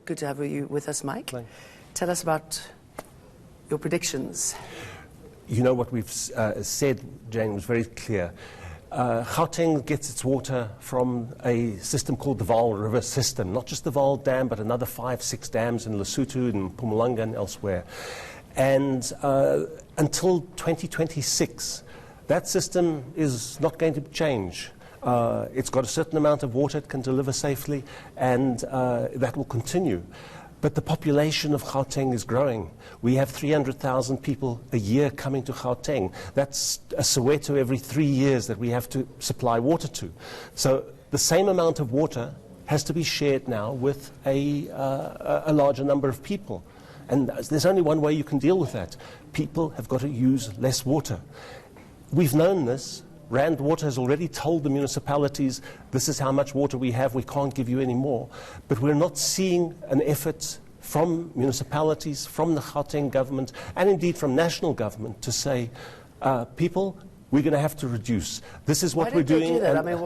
good to have you with us, Mike. Thanks. Tell us about your predictions. You know what we've said, Jane, was very clear. Gauteng gets its water from a system called the Vaal River system, not just the Vaal Dam, but another 5, 6 dams in Lesotho, in Mpumalanga and elsewhere. And until 2026, that system is not going to change. It's got a certain amount of water it can deliver safely, and that will continue. But the population of Gauteng is growing. We have 300,000 people a year coming to Gauteng. That's a Soweto every 3 years that we have to supply water to. So the same amount of water has to be shared now with a larger number of people. And there's only one way you can deal with that. People have got to use less water. We've known this. Rand Water has already told the municipalities, this is how much water we have, we can't give you any more. But we're not seeing an effort from municipalities, from the Gauteng government, and indeed from national government to say, people, we're going to have to reduce. This is what we're doing. Why don't they do that? I mean,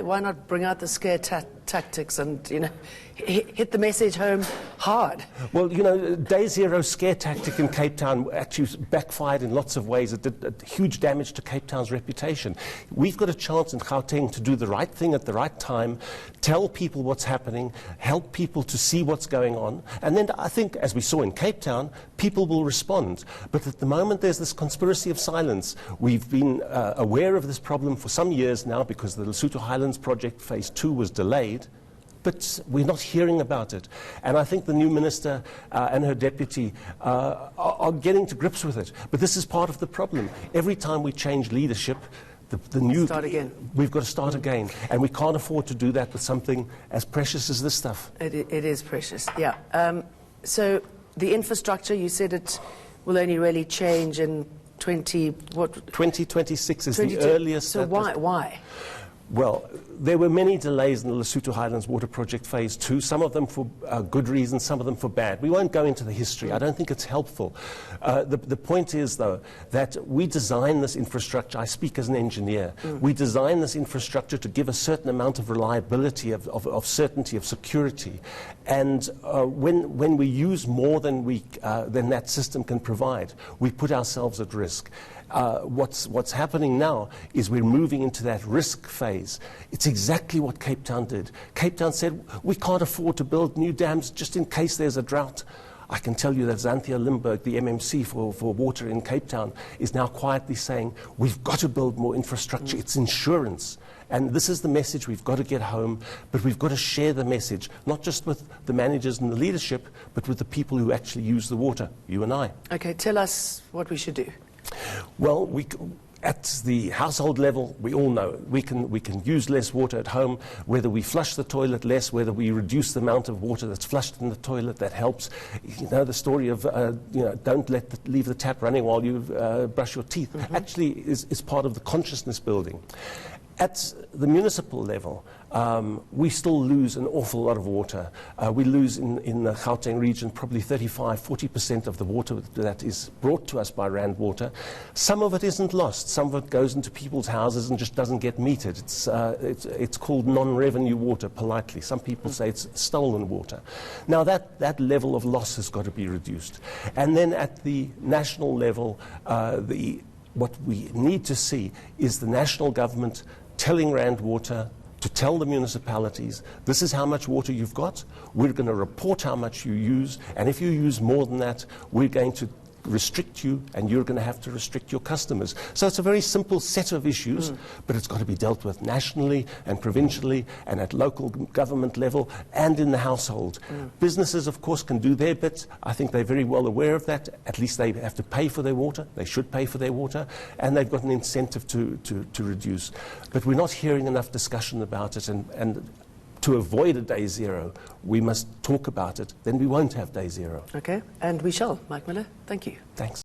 why not bring out the scare tactics and, you know, hit the message home hard? Well, you know, Day Zero scare tactic in Cape Town actually backfired in lots of ways. It did huge damage to Cape Town's reputation. We've got a chance in Gauteng to do the right thing at the right time, tell people what's happening, help people to see what's going on, and then I think, as we saw in Cape Town, people will respond. But at the moment, there's this conspiracy of silence. We've been aware of this problem for some years now because the Lesotho Highlands project phase 2 was delayed, but we're not hearing about it. And I think the new minister and her deputy are getting to grips with it. But this is part of the problem. Every time we change leadership, start again. We've got to start again. And we can't afford to do that with something as precious as this stuff. It is precious, yeah. So the infrastructure, you said it will only really change in 2026 is the earliest. So why? Well, there were many delays in the Lesotho Highlands Water Project Phase 2, some of them for good reasons, some of them for bad. We won't go into the history. I don't think it's helpful. The point is, though, that we design this infrastructure. I speak as an engineer. We design this infrastructure to give a certain amount of reliability, of certainty, of security. And when we use more than that system can provide, we put ourselves at risk. What's happening now is we're moving into that risk phase. It's exactly what Cape Town did. Cape Town said, we can't afford to build new dams just in case there's a drought. I can tell you that Xanthia Limburg, the MMC for water in Cape Town, is now quietly saying, we've got to build more infrastructure. It's insurance. And this is the message we've got to get home, but we've got to share the message, not just with the managers and the leadership, but with the people who actually use the water, you and I. Okay, tell us what we should do. Well, at the household level, we all know we can use less water at home. Whether we flush the toilet less, whether we reduce the amount of water that's flushed in the toilet, that helps. You know the story of don't leave the tap running while you brush your teeth. Actually, is part of the consciousness building. At the municipal level, we still lose an awful lot of water. We lose in the Gauteng region probably 35–40% of the water that is brought to us by Rand Water. Some of it isn't lost. Some of it goes into people's houses and just doesn't get metered. It's called non-revenue water, politely. Some people say it's stolen water. Now that level of loss has got to be reduced. And then at the national level, what we need to see is the national government telling Rand Water to tell the municipalities, this is how much water you've got, we're going to report how much you use, and if you use more than that, we're going to restrict you, and you're going to have to restrict your customers. So it's a very simple set of issues, but it's got to be dealt with nationally and provincially and at local government level and in the household. Businesses, of course, can do their bit. I think they're very well aware of that. At least they have to pay for their water. They should pay for their water, and they've got an incentive to reduce. But we're not hearing enough discussion about it, and to avoid a day zero, we must talk about it. Then we won't have day zero. Okay, and we shall. Mike Miller, thank you. Thanks.